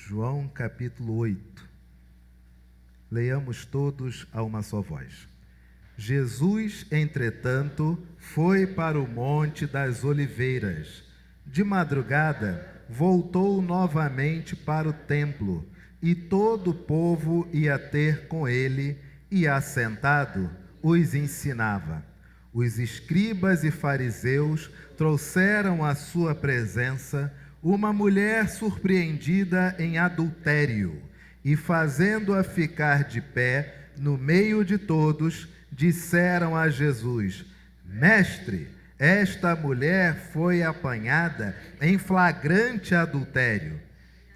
João capítulo 8. Leiamos todos a uma só voz. Jesus, entretanto, foi para o Monte das Oliveiras. De madrugada, voltou novamente para o templo, e todo o povo ia ter com ele, e assentado, os ensinava. Os escribas e fariseus trouxeram à sua presença uma mulher surpreendida em adultério, e fazendo-a ficar de pé no meio de todos, disseram a Jesus: Mestre, esta mulher foi apanhada em flagrante adultério.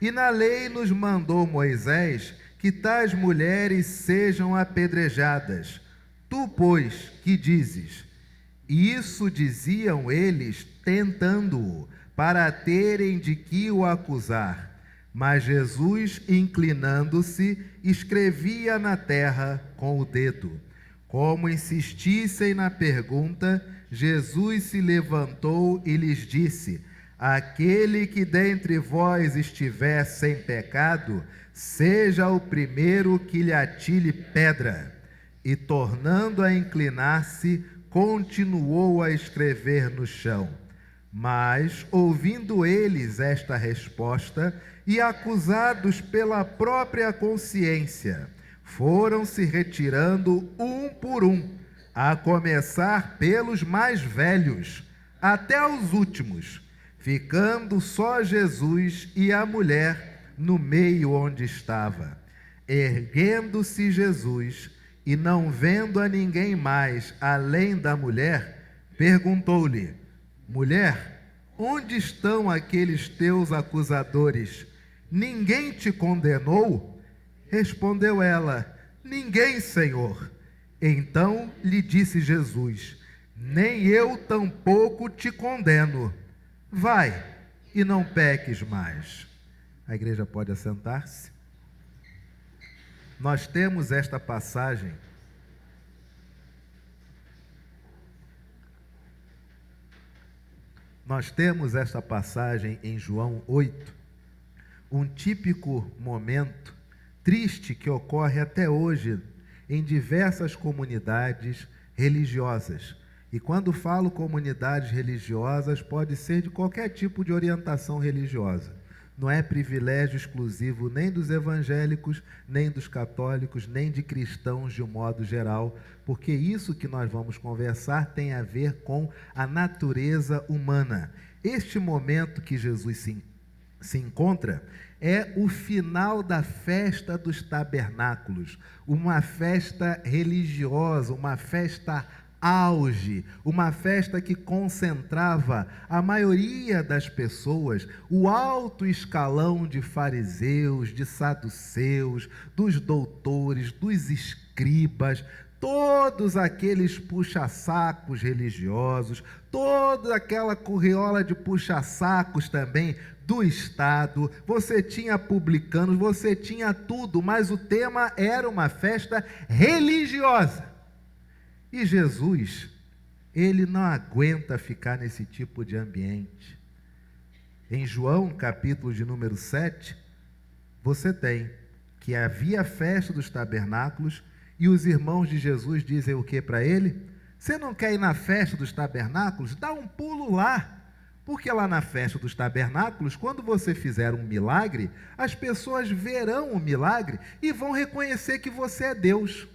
E na lei nos mandou Moisés que tais mulheres sejam apedrejadas. Tu, pois, que dizes? Isso diziam eles, tentando-o, para terem de que o acusar. Mas Jesus, inclinando-se, escrevia na terra com o dedo. Como insistissem na pergunta, Jesus se levantou e lhes disse: Aquele que dentre vós estiver sem pecado, seja o primeiro que lhe atire pedra. E tornando a inclinar-se, continuou a escrever no chão. Mas, ouvindo eles esta resposta, e acusados pela própria consciência, foram se retirando um por um, a começar pelos mais velhos, até os últimos, ficando só Jesus e a mulher no meio onde estava. Erguendo-se Jesus, e não vendo a ninguém mais além da mulher, perguntou-lhe: Mulher, onde estão aqueles teus acusadores? Ninguém te condenou? Respondeu ela: Ninguém, Senhor. Então lhe disse Jesus: Nem eu tampouco te condeno. Vai e não peques mais. A igreja pode assentar-se. Nós temos esta passagem em João 8, um típico momento triste que ocorre até hoje em diversas comunidades religiosas. E quando falo comunidades religiosas, pode ser de qualquer tipo de orientação religiosa. Não é privilégio exclusivo nem dos evangélicos, nem dos católicos, nem de cristãos de um modo geral, porque isso que nós vamos conversar tem a ver com a natureza humana. Este momento que Jesus se encontra é o final da festa dos tabernáculos, uma festa religiosa, uma festa auge, uma festa que concentrava a maioria das pessoas, o alto escalão de fariseus, de saduceus, dos doutores, dos escribas, todos aqueles puxa-sacos religiosos, toda aquela curriola de puxa-sacos também do Estado. Você tinha publicanos, você tinha tudo, mas o tema era uma festa religiosa. E Jesus, ele não aguenta ficar nesse tipo de ambiente. Em João, capítulo de número 7, você tem que havia a festa dos tabernáculos e os irmãos de Jesus dizem o que para ele? Você não quer ir na festa dos tabernáculos? Dá um pulo lá. Porque lá na festa dos tabernáculos, quando você fizer um milagre, as pessoas verão o milagre e vão reconhecer que você é Deus.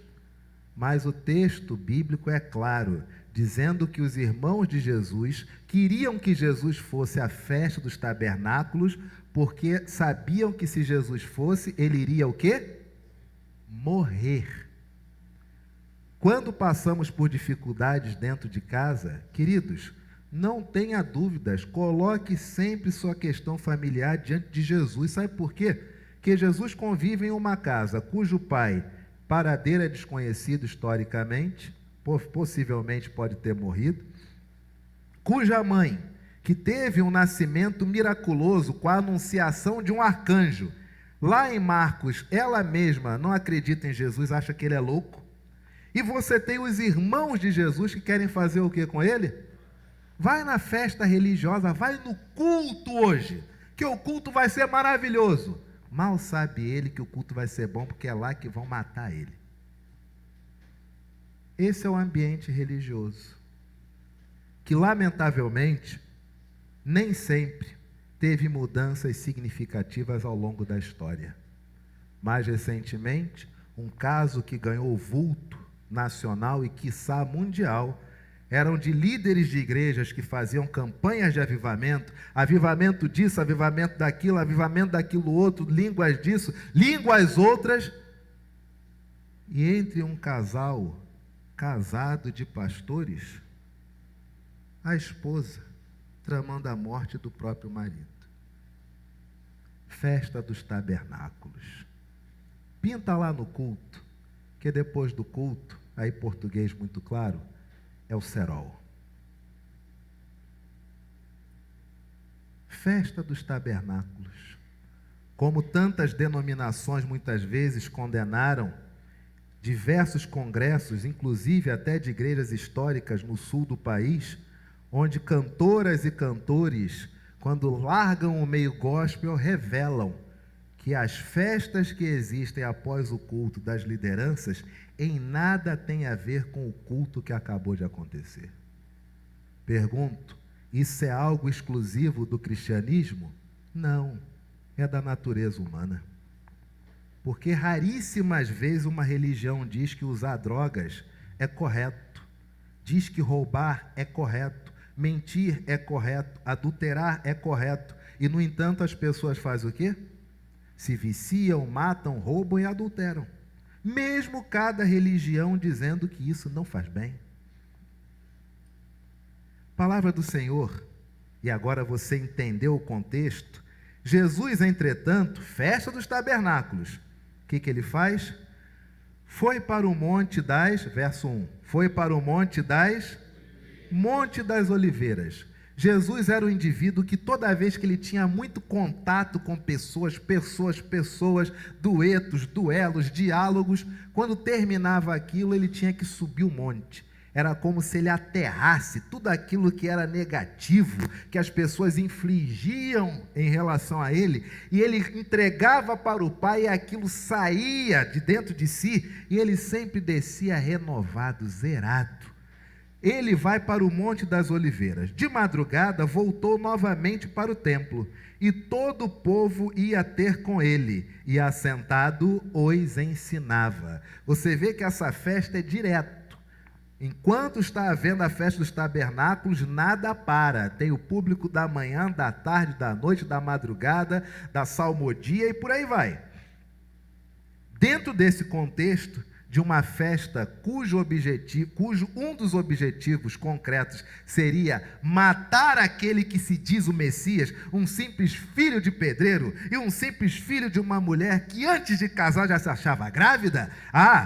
Mas o texto bíblico é claro, dizendo que os irmãos de Jesus queriam que Jesus fosse à festa dos tabernáculos, porque sabiam que se Jesus fosse, ele iria o quê? Morrer. Quando passamos por dificuldades dentro de casa, queridos, não tenha dúvidas, coloque sempre sua questão familiar diante de Jesus. Sabe por quê? Porque Jesus convive em uma casa cujo pai, paradeiro é desconhecido historicamente, possivelmente pode ter morrido, cuja mãe, que teve um nascimento miraculoso com a anunciação de um arcanjo. Lá em Marcos, ela mesma não acredita em Jesus, acha que ele é louco. E você tem os irmãos de Jesus que querem fazer o que com ele? Vai na festa religiosa, vai no culto hoje, que o culto vai ser maravilhoso. Mal sabe ele que o culto vai ser bom, porque é lá que vão matar ele. Esse é o ambiente religioso, que lamentavelmente nem sempre teve mudanças significativas ao longo da história. Mais recentemente, um caso que ganhou vulto nacional e quiçá mundial, eram de líderes de igrejas que faziam campanhas de avivamento, avivamento disso, avivamento daquilo outro, línguas disso, línguas outras, e entre um casal casado de pastores, a esposa tramando a morte do próprio marido. Festa dos tabernáculos. Pinta lá no culto, que depois do culto, aí português muito claro, é o cerol. Festa dos tabernáculos. Como tantas denominações muitas vezes condenaram diversos congressos, inclusive até de igrejas históricas no sul do país, onde cantoras e cantores, quando largam o meio gospel, revelam que as festas que existem após o culto das lideranças em nada tem a ver com o culto que acabou de acontecer. Pergunto, isso é algo exclusivo do cristianismo? Não, é da natureza humana. Porque raríssimas vezes uma religião diz que usar drogas é correto, diz que roubar é correto, mentir é correto, adulterar é correto, e no entanto as pessoas fazem o quê? Se viciam, matam, roubam e adulteram. Mesmo cada religião dizendo que isso não faz bem. Palavra do Senhor, e agora você entendeu o contexto. Jesus, entretanto, festa dos tabernáculos. O que ele faz? Foi para o monte das, verso 1, foi para o monte das Oliveiras. Jesus era um indivíduo que toda vez que ele tinha muito contato com pessoas, duetos, duelos, diálogos, quando terminava aquilo, ele tinha que subir o monte. Era como se ele aterrasse tudo aquilo que era negativo, que as pessoas infligiam em relação a ele, e ele entregava para o Pai e aquilo saía de dentro de si, e ele sempre descia renovado, zerado. Ele vai para o Monte das Oliveiras. De madrugada, voltou novamente para o templo, e todo o povo ia ter com ele, e assentado os ensinava. Você vê que essa festa é direto. Enquanto está havendo a festa dos tabernáculos, nada para. Tem o público da manhã, da tarde, da noite, da madrugada, da salmodia e por aí vai. Dentro desse contexto de uma festa cujo um dos objetivos concretos seria matar aquele que se diz o Messias, um simples filho de pedreiro e um simples filho de uma mulher que antes de casar já se achava grávida,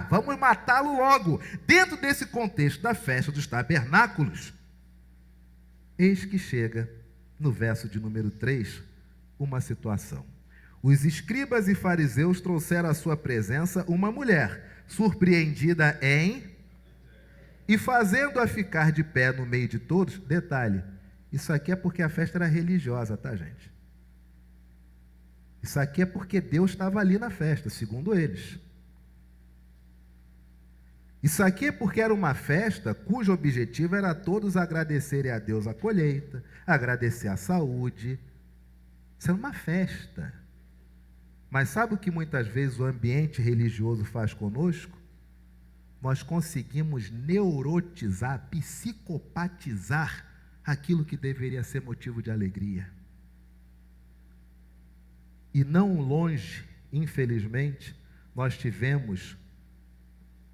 vamos matá-lo logo. Dentro desse contexto da festa dos tabernáculos, eis que chega, no verso de número 3, uma situação. Os escribas e fariseus trouxeram à sua presença uma mulher, surpreendida e fazendo-a ficar de pé no meio de todos. Detalhe, isso aqui é porque a festa era religiosa, tá, gente? Isso aqui é porque Deus estava ali na festa, segundo eles. Isso aqui é porque era uma festa cujo objetivo era todos agradecerem a Deus a colheita, agradecer a saúde. Isso era uma festa. Mas sabe o que muitas vezes o ambiente religioso faz conosco? Nós conseguimos neurotizar, psicopatizar aquilo que deveria ser motivo de alegria. E não longe, infelizmente, nós tivemos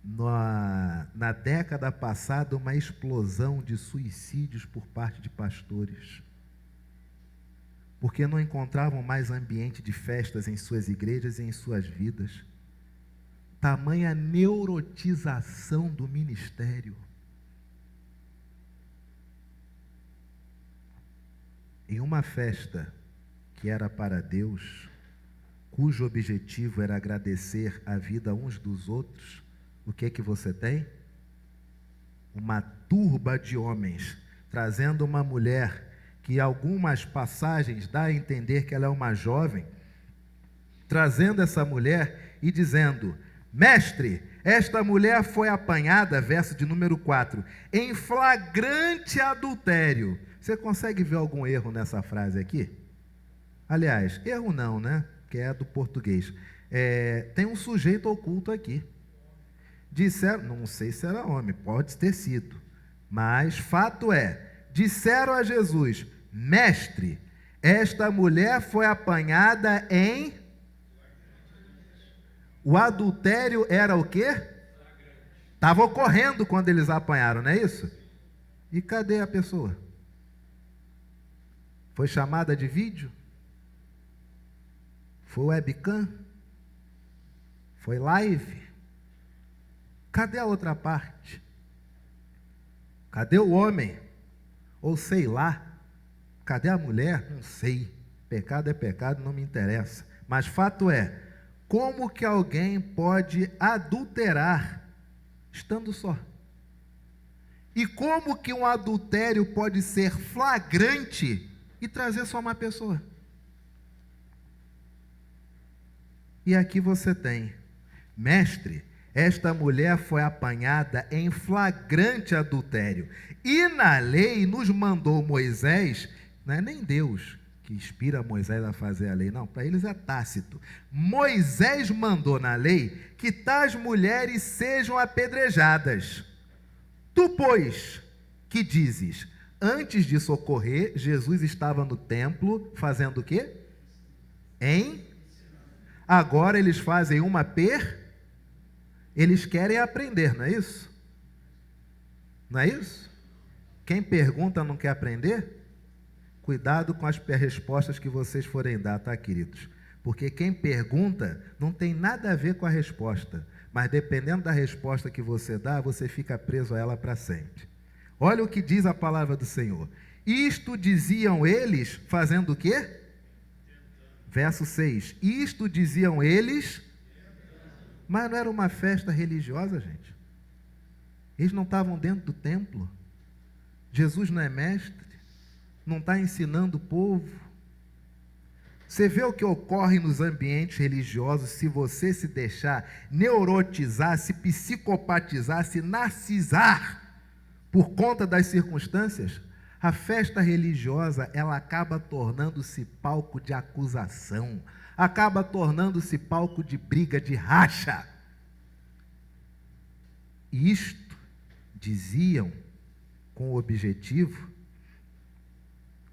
na década passada uma explosão de suicídios por parte de pastores, porque não encontravam mais ambiente de festas em suas igrejas e em suas vidas. Tamanha neurotização do ministério. Em uma festa que era para Deus, cujo objetivo era agradecer a vida uns dos outros, o que é que você tem? Uma turba de homens trazendo uma mulher que algumas passagens dá a entender que ela é uma jovem, trazendo essa mulher e dizendo: Mestre, esta mulher foi apanhada, verso de número 4, em flagrante adultério. Você consegue ver algum erro nessa frase aqui? Aliás, erro não, né? Que é do português. Tem um sujeito oculto aqui. Disseram, não sei se era homem, pode ter sido, mas fato é, disseram a Jesus: Mestre, esta mulher foi apanhada em... O adultério era o quê? Estava ocorrendo quando eles a apanharam, não é isso? E cadê a pessoa? Foi chamada de vídeo? Foi webcam? Foi live? Cadê a outra parte? Cadê o homem? Ou sei lá, cadê a mulher? Não sei. Pecado é pecado, não me interessa. Mas fato é, como que alguém pode adulterar estando só? E como que um adultério pode ser flagrante e trazer só uma pessoa? E aqui você tem: Mestre, esta mulher foi apanhada em flagrante adultério. E na lei nos mandou Moisés, não é nem Deus que inspira Moisés a fazer a lei, não, para eles é Tácito. Moisés mandou na lei que tais mulheres sejam apedrejadas. Tu, pois, que dizes? Antes de socorrer, Jesus estava no templo fazendo o quê? Agora eles fazem eles querem aprender, não é isso? Não é isso? Quem pergunta não quer aprender? Cuidado com as respostas que vocês forem dar, tá, queridos? Porque quem pergunta não tem nada a ver com a resposta, mas dependendo da resposta que você dá, você fica preso a ela para sempre. Olha o que diz a palavra do Senhor. Isto diziam eles, fazendo o quê? Verso 6. Isto diziam eles, mas não era uma festa religiosa, gente. Eles não estavam dentro do templo. Jesus não é mestre, não está ensinando o povo. Você vê o que ocorre nos ambientes religiosos se você se deixar neurotizar, se psicopatizar, se narcisar por conta das circunstâncias? A festa religiosa, ela acaba tornando-se palco de acusação, acaba tornando-se palco de briga, de racha. E isto diziam com o objetivo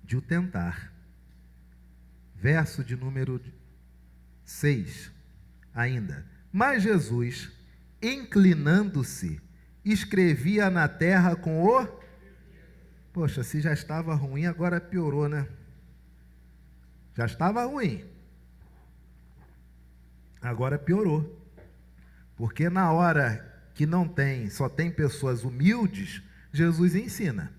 de o tentar. Verso de número 6 ainda. Mas Jesus, inclinando-se, escrevia na terra com o... Poxa, se já estava ruim, agora piorou, né? Já estava ruim. Agora piorou. Porque na hora que não tem, só tem pessoas humildes, Jesus ensina.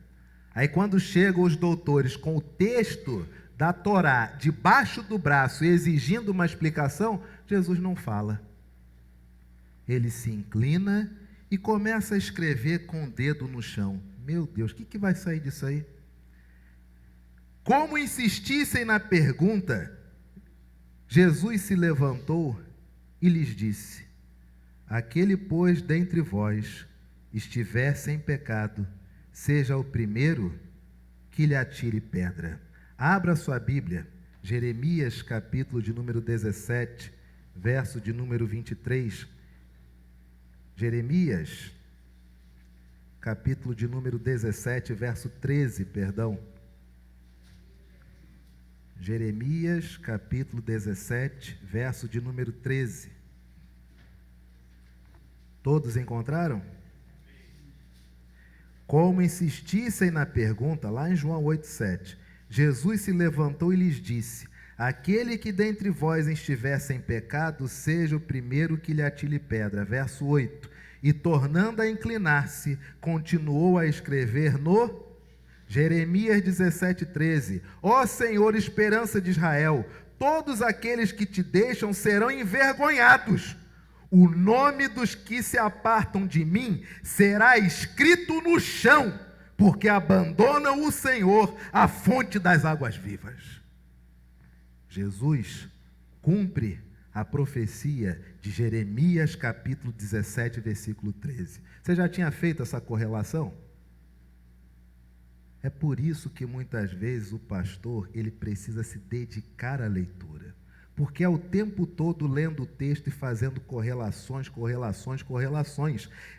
Aí quando chegam os doutores com o texto da Torá debaixo do braço, exigindo uma explicação, Jesus não fala. Ele se inclina e começa a escrever com o dedo no chão. Meu Deus, o que vai sair disso aí? Como insistissem na pergunta, Jesus se levantou e lhes disse: aquele, pois, dentre vós estiver sem pecado, seja o primeiro que lhe atire pedra. Abra sua Bíblia, Jeremias, capítulo de número 17, verso de número 23. Jeremias, capítulo de número 17, verso 13, perdão. Jeremias, capítulo 17, verso de número 13. Todos encontraram? Como insistissem na pergunta, lá em João 8,7, Jesus se levantou e lhes disse: aquele que dentre vós estiver sem pecado, seja o primeiro que lhe atire pedra. Verso 8. E tornando a inclinar-se, continuou a escrever no Jeremias 17,13. Ó Senhor, esperança de Israel, todos aqueles que te deixam serão envergonhados. O nome dos que se apartam de mim será escrito no chão, porque abandonam o Senhor, a fonte das águas vivas. Jesus cumpre a profecia de Jeremias, capítulo 17, versículo 13. Você já tinha feito essa correlação? É por isso que muitas vezes o pastor, ele precisa se dedicar à leitura, porque é o tempo todo lendo o texto e fazendo correlações.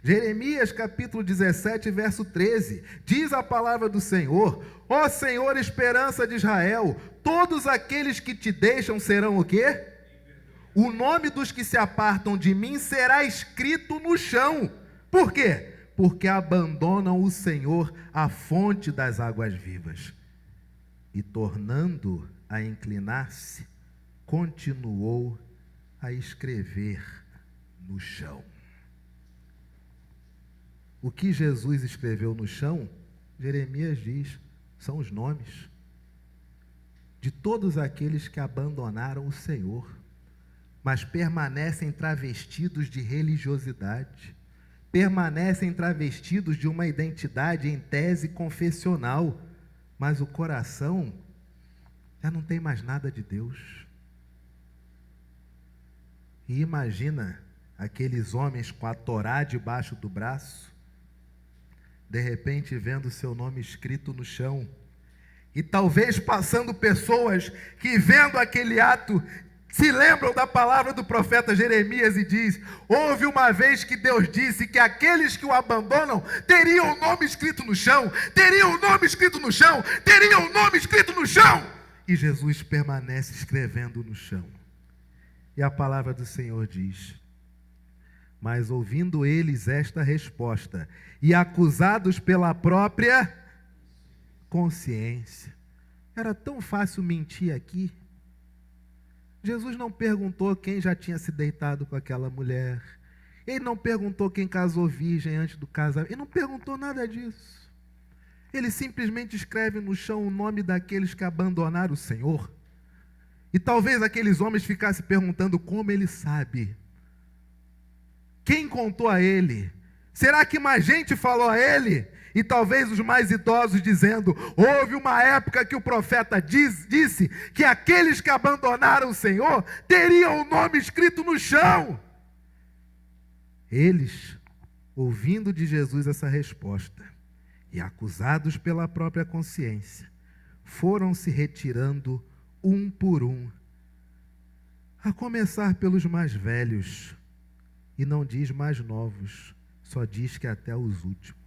Jeremias capítulo 17, verso 13, diz a palavra do Senhor: ó Senhor, esperança de Israel, todos aqueles que te deixam serão o quê? O nome dos que se apartam de mim será escrito no chão. Por quê? Porque abandonam o Senhor, a fonte das águas vivas. E tornando a inclinar-se, continuou a escrever no chão. O que Jesus escreveu no chão, Jeremias diz, são os nomes de todos aqueles que abandonaram o Senhor, mas permanecem travestidos de religiosidade, permanecem travestidos de uma identidade em tese confessional, mas o coração já não tem mais nada de Deus. E imagina aqueles homens com a Torá debaixo do braço, de repente vendo seu nome escrito no chão, e talvez passando pessoas que vendo aquele ato se lembram da palavra do profeta Jeremias e diz: houve uma vez que Deus disse que aqueles que o abandonam teriam o nome escrito no chão, teriam o nome escrito no chão, teriam o nome escrito no chão. E Jesus permanece escrevendo no chão. E a palavra do Senhor diz: mas ouvindo eles esta resposta, e acusados pela própria consciência, era tão fácil mentir aqui. Jesus não perguntou quem já tinha se deitado com aquela mulher. Ele não perguntou quem casou virgem antes do casamento. Ele não perguntou nada disso. Ele simplesmente escreve no chão o nome daqueles que abandonaram o Senhor. E talvez aqueles homens ficassem perguntando como ele sabe. Quem contou a ele? Será que mais gente falou a ele? E talvez os mais idosos dizendo: houve uma época que o profeta disse que aqueles que abandonaram o Senhor teriam o nome escrito no chão. Eles, ouvindo de Jesus essa resposta, e acusados pela própria consciência, foram se retirando um por um, a começar pelos mais velhos, e não diz mais novos, só diz que até os últimos.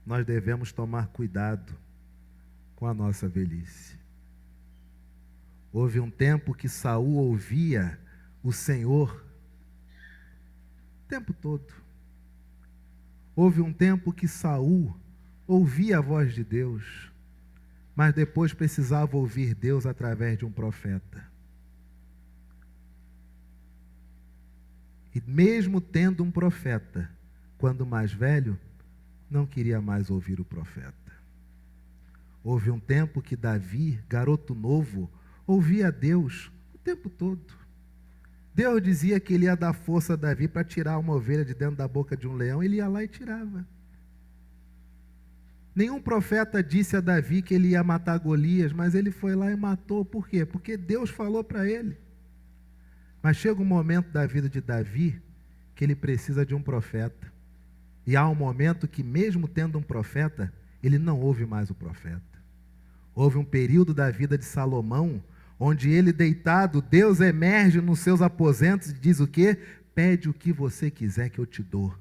Nós devemos tomar cuidado com a nossa velhice. Houve um tempo que Saul ouvia o Senhor o tempo todo. Houve um tempo que Saul ouvia a voz de Deus, mas depois precisava ouvir Deus através de um profeta. E mesmo tendo um profeta, quando mais velho, não queria mais ouvir o profeta. Houve um tempo que Davi, garoto novo, ouvia Deus o tempo todo. Deus dizia que ele ia dar força a Davi para tirar uma ovelha de dentro da boca de um leão, ele ia lá e tirava. Nenhum profeta disse a Davi que ele ia matar Golias, mas ele foi lá e matou. Por quê? Porque Deus falou para ele. Mas chega um momento da vida de Davi que ele precisa de um profeta. E há um momento que, mesmo tendo um profeta, ele não ouve mais o profeta. Houve um período da vida de Salomão, onde ele deitado, Deus emerge nos seus aposentos e diz o quê? Pede o que você quiser que eu te dou.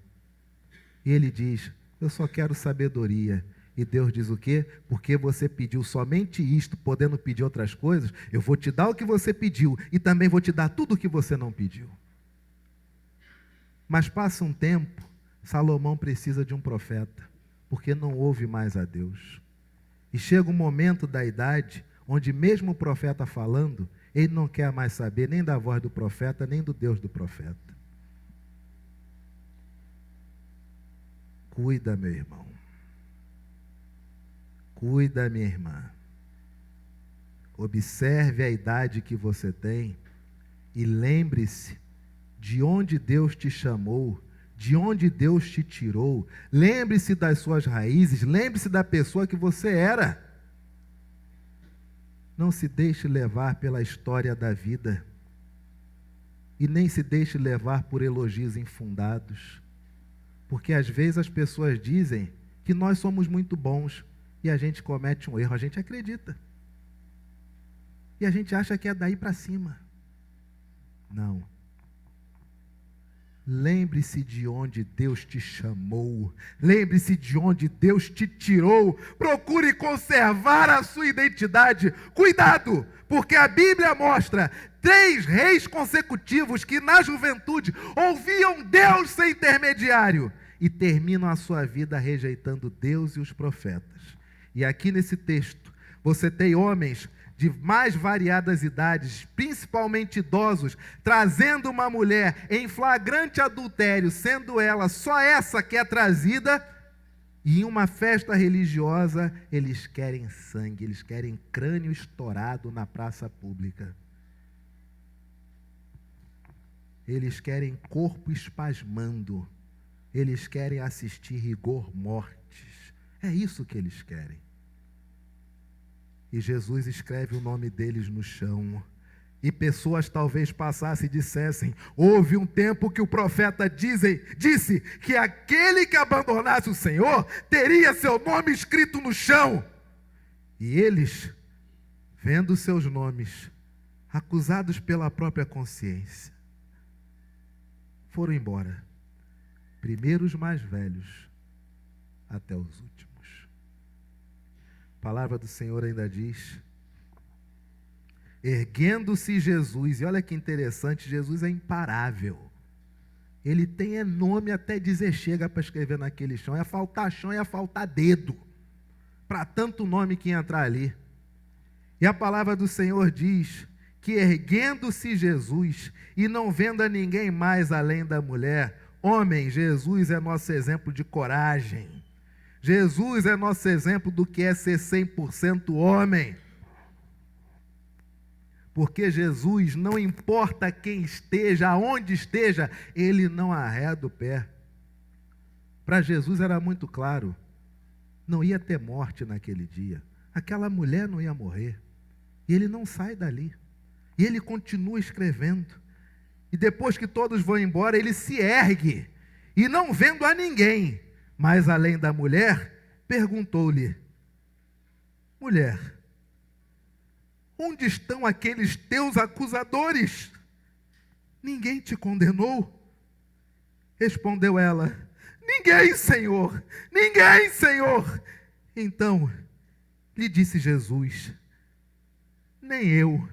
E ele diz: eu só quero sabedoria. E Deus diz o quê? Porque você pediu somente isto, podendo pedir outras coisas, eu vou te dar o que você pediu e também vou te dar tudo o que você não pediu. Mas passa um tempo, Salomão precisa de um profeta, porque não ouve mais a Deus. E chega um momento da idade, onde mesmo o profeta falando, ele não quer mais saber nem da voz do profeta, nem do Deus do profeta. Cuida, meu irmão. Cuida, minha irmã. Observe a idade que você tem e lembre-se de onde Deus te chamou, de onde Deus te tirou. Lembre-se das suas raízes, lembre-se da pessoa que você era. Não se deixe levar pela história da vida. E nem se deixe levar por elogios infundados. Porque às vezes as pessoas dizem que nós somos muito bons e a gente comete um erro, a gente acredita. E a gente acha que é daí para cima. Não. Lembre-se de onde Deus te chamou. Lembre-se de onde Deus te tirou. Procure conservar a sua identidade. Cuidado, porque a Bíblia mostra 3 reis consecutivos que na juventude ouviam Deus sem intermediário e terminam a sua vida rejeitando Deus e os profetas. E aqui nesse texto, você tem homens de mais variadas idades, principalmente idosos, trazendo uma mulher em flagrante adultério, sendo ela só essa que é trazida, e em uma festa religiosa, eles querem sangue, eles querem crânio estourado na praça pública. Eles querem corpo espasmando, eles querem assistir rigor mortis. É isso que eles querem. E Jesus escreve o nome deles no chão. E pessoas talvez passassem e dissessem: houve um tempo que o profeta disse que aquele que abandonasse o Senhor teria seu nome escrito no chão. E eles, vendo seus nomes, acusados pela própria consciência, foram embora. Primeiro os mais velhos, até os últimos. A palavra do Senhor ainda diz: erguendo-se Jesus, e olha que interessante, Jesus é imparável. Ele tem nome até dizer chega para escrever naquele chão. Ia faltar chão, ia faltar dedo, para tanto nome que ia entrar ali. E a palavra do Senhor diz que erguendo-se Jesus, e não vendo a ninguém mais além da mulher, homem, Jesus é nosso exemplo de coragem. Jesus é nosso exemplo do que é ser 100% homem. Porque Jesus, não importa quem esteja, aonde esteja, ele não arreda o pé. Para Jesus era muito claro, não ia ter morte naquele dia. Aquela mulher não ia morrer. E ele não sai dali. E ele continua escrevendo. E depois que todos vão embora, ele se ergue. E não vendo a ninguém, mas além da mulher, perguntou-lhe: mulher, onde estão aqueles teus acusadores? Ninguém te condenou? Respondeu ela: ninguém, Senhor, ninguém, Senhor. Então lhe disse Jesus: nem eu,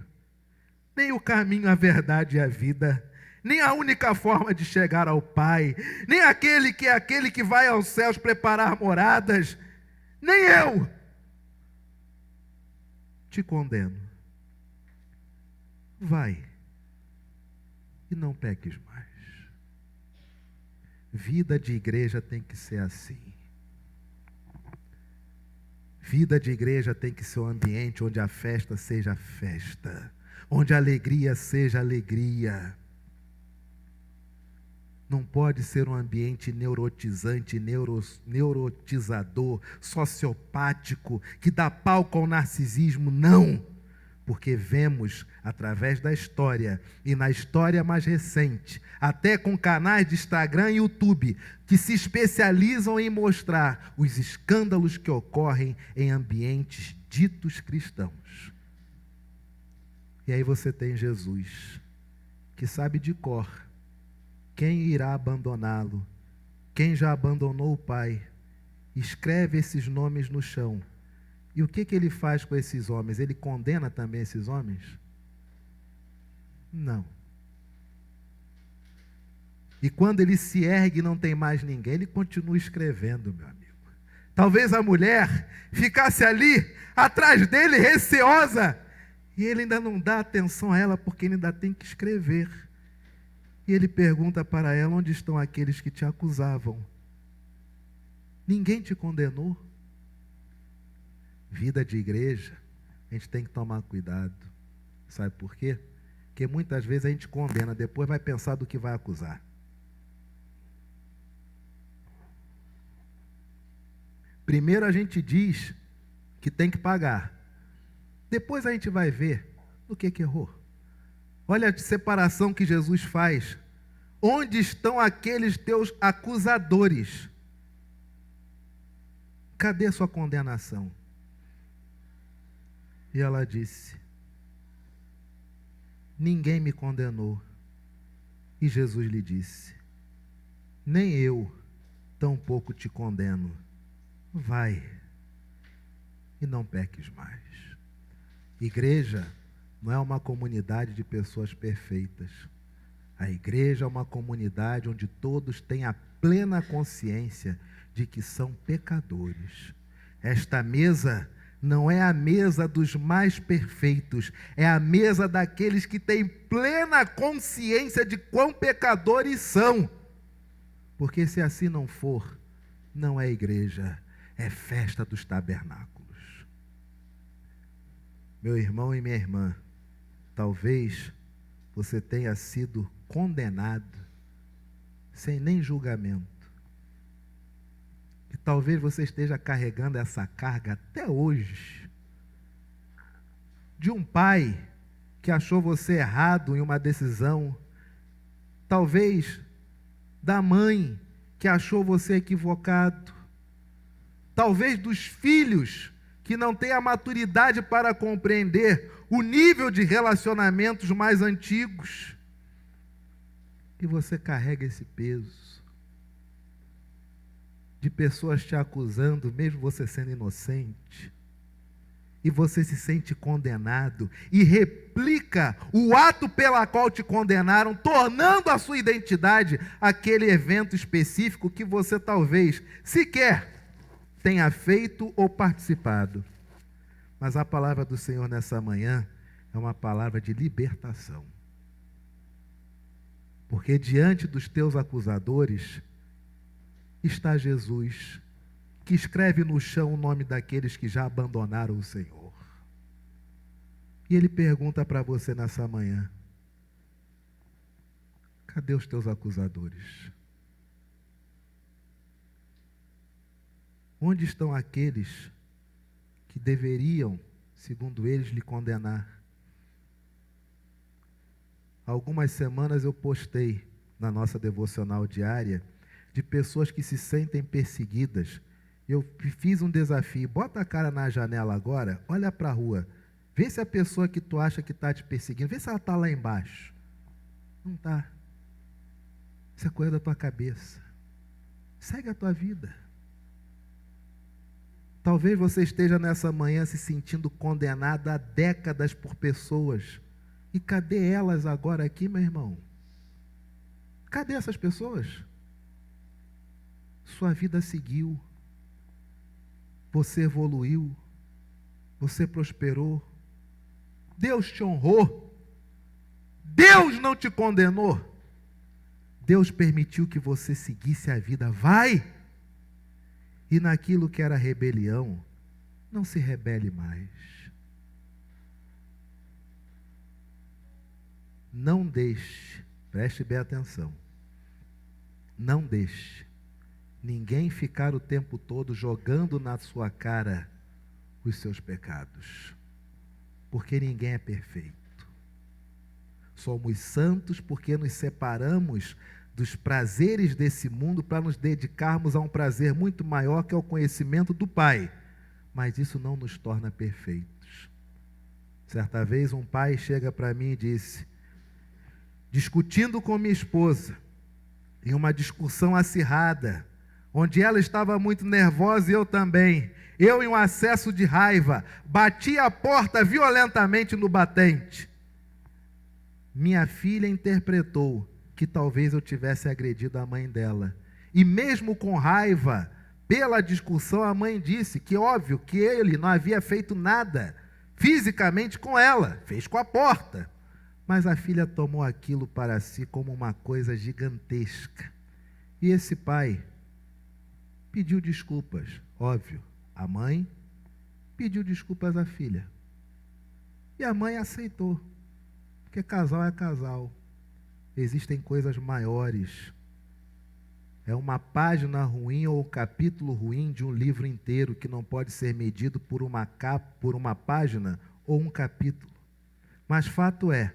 nem o caminho, a verdade e a vida, nem a única forma de chegar ao Pai, nem aquele que vai aos céus preparar moradas, nem eu te condeno. Vai e não peques mais. Vida de igreja tem que ser assim. Vida de igreja tem que ser um ambiente onde a festa seja festa, onde a alegria seja alegria. Não pode ser um ambiente neurotizante, neurotizador, sociopático, que dá palco ao narcisismo, não. Porque vemos, através da história, e na história mais recente, até com canais de Instagram e YouTube, que se especializam em mostrar os escândalos que ocorrem em ambientes ditos cristãos. E aí você tem Jesus, que sabe de cor quem irá abandoná-lo, quem já abandonou o Pai, escreve esses nomes no chão. E o que ele faz com esses homens? Ele condena também esses homens? Não. E quando ele se ergue e não tem mais ninguém, ele continua escrevendo, meu amigo. Talvez a mulher ficasse ali, atrás dele, receosa, e ele ainda não dá atenção a ela, porque ele ainda tem que escrever. E ele pergunta para ela: onde estão aqueles que te acusavam? Ninguém te condenou? Vida de igreja, a gente tem que tomar cuidado. Sabe por quê? Porque muitas vezes a gente condena, depois vai pensar do que vai acusar. Primeiro a gente diz que tem que pagar. Depois a gente vai ver no que errou. Olha a separação que Jesus faz. Onde estão aqueles teus acusadores? Cadê sua condenação? E ela disse: ninguém me condenou. E Jesus lhe disse: nem eu tampouco te condeno. Vai e não peques mais. Igreja não é uma comunidade de pessoas perfeitas. A igreja é uma comunidade onde todos têm a plena consciência de que são pecadores. Esta mesa não é a mesa dos mais perfeitos, é a mesa daqueles que têm plena consciência de quão pecadores são. Porque se assim não for, não é igreja, é festa dos tabernáculos. Meu irmão e minha irmã, talvez você tenha sido condenado sem nem julgamento. E talvez você esteja carregando essa carga até hoje. De um pai que achou você errado em uma decisão. Talvez da mãe que achou você equivocado. Talvez dos filhos que não têm a maturidade para compreender o nível de relacionamentos mais antigos. E você carrega esse peso de pessoas te acusando, mesmo você sendo inocente. E você se sente condenado e replica o ato pela qual te condenaram, tornando a sua identidade aquele evento específico que você talvez sequer tenha feito ou participado. Mas a palavra do Senhor nessa manhã é uma palavra de libertação. Porque diante dos teus acusadores está Jesus, que escreve no chão o nome daqueles que já abandonaram o Senhor. E Ele pergunta para você nessa manhã: cadê os teus acusadores? Onde estão aqueles que deveriam, segundo eles, lhe condenar? Há algumas semanas eu postei na nossa devocional diária de pessoas que se sentem perseguidas. Eu fiz um desafio: bota a cara na janela agora, olha para a rua, vê se a pessoa que tu acha que está te perseguindo, vê se ela está lá embaixo. Não está. Isso é coisa da tua cabeça. Segue a tua vida. Talvez você esteja nessa manhã se sentindo condenado há décadas por pessoas. E cadê elas agora aqui, meu irmão? Cadê essas pessoas? Sua vida seguiu. Você evoluiu. Você prosperou. Deus te honrou. Deus não te condenou. Deus permitiu que você seguisse a vida. Vai! E naquilo que era rebelião, não se rebele mais. Não deixe, preste bem atenção, não deixe ninguém ficar o tempo todo jogando na sua cara os seus pecados, porque ninguém é perfeito. Somos santos porque nos separamos dos prazeres desse mundo para nos dedicarmos a um prazer muito maior, que é o conhecimento do Pai. Mas isso não nos torna perfeitos. Certa vez um pai chega para mim e disse, discutindo com minha esposa, em uma discussão acirrada, onde ela estava muito nervosa e eu também, eu em um acesso de raiva, bati a porta violentamente no batente. Minha filha interpretou que talvez eu tivesse agredido a mãe dela. E mesmo com raiva, pela discussão, a mãe disse que óbvio que ele não havia feito nada fisicamente com ela, fez com a porta. Mas a filha tomou aquilo para si como uma coisa gigantesca. E esse pai pediu desculpas, óbvio. A mãe pediu desculpas à filha. E a mãe aceitou, porque casal é casal. Existem coisas maiores. É uma página ruim ou um capítulo ruim de um livro inteiro que não pode ser medido por uma página ou um capítulo. Mas fato é,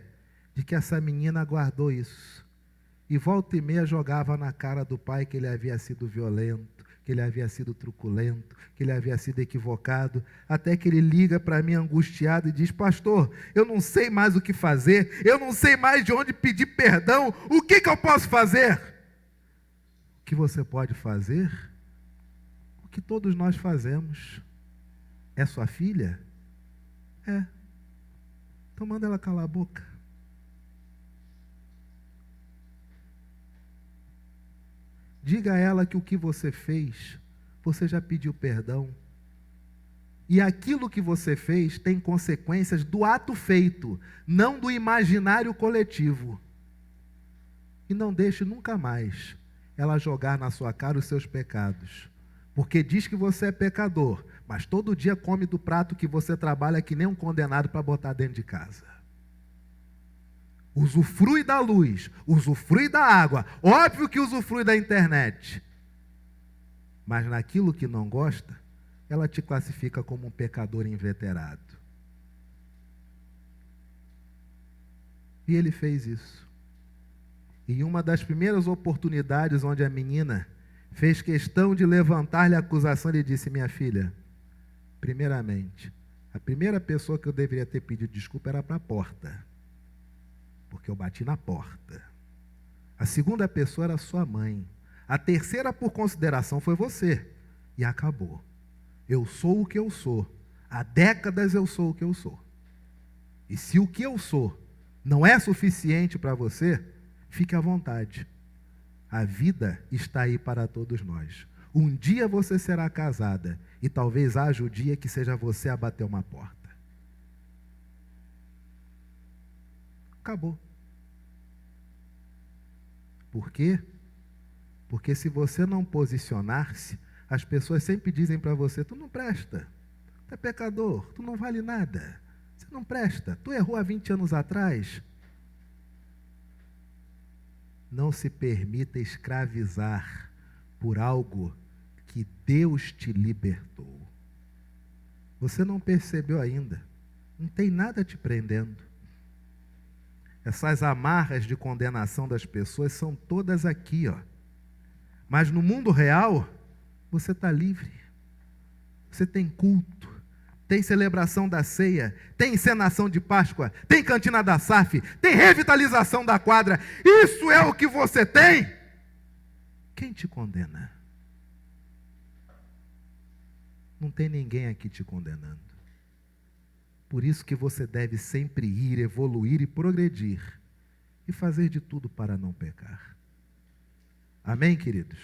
de que essa menina guardou isso. E volta e meia jogava na cara do pai que ele havia sido violento, que ele havia sido truculento, que ele havia sido equivocado, até que ele liga para mim angustiado e diz: pastor, eu não sei mais o que fazer, eu não sei mais de onde pedir perdão, o que eu posso fazer? O que você pode fazer? O que todos nós fazemos. É sua filha? É. Então manda ela calar a boca. Diga a ela que o que você fez, você já pediu perdão. E aquilo que você fez tem consequências do ato feito, não do imaginário coletivo. E não deixe nunca mais ela jogar na sua cara os seus pecados. Porque diz que você é pecador, mas todo dia come do prato que você trabalha que nem um condenado para botar dentro de casa. Usufrui da luz, usufrui da água, óbvio que usufrui da internet. Mas naquilo que não gosta, ela te classifica como um pecador inveterado. E ele fez isso. E uma das primeiras oportunidades onde a menina fez questão de levantar-lhe a acusação, ele disse: minha filha, primeiramente, a primeira pessoa que eu deveria ter pedido desculpa era para a porta. Porque eu bati na porta. A segunda pessoa era sua mãe. A terceira, por consideração, foi você. E acabou. Eu sou o que eu sou. Há décadas eu sou o que eu sou. E se o que eu sou não é suficiente para você, fique à vontade. A vida está aí para todos nós. Um dia você será casada. E talvez haja o dia que seja você a bater uma porta. Acabou. Por quê? Porque se você não posicionar-se, as pessoas sempre dizem para você: tu não presta, tu é pecador, tu não vale nada, você não presta, tu errou há 20 anos atrás. Não se permita escravizar por algo que Deus te libertou. Você não percebeu ainda, não tem nada te prendendo. Essas amarras de condenação das pessoas são todas aqui, ó. Mas no mundo real, você está livre. Você tem culto, tem celebração da ceia, tem encenação de Páscoa, tem cantina da SAF, tem revitalização da quadra. Isso é o que você tem? Quem te condena? Não tem ninguém aqui te condenando. Por isso que você deve sempre ir, evoluir e progredir. E fazer de tudo para não pecar. Amém, queridos?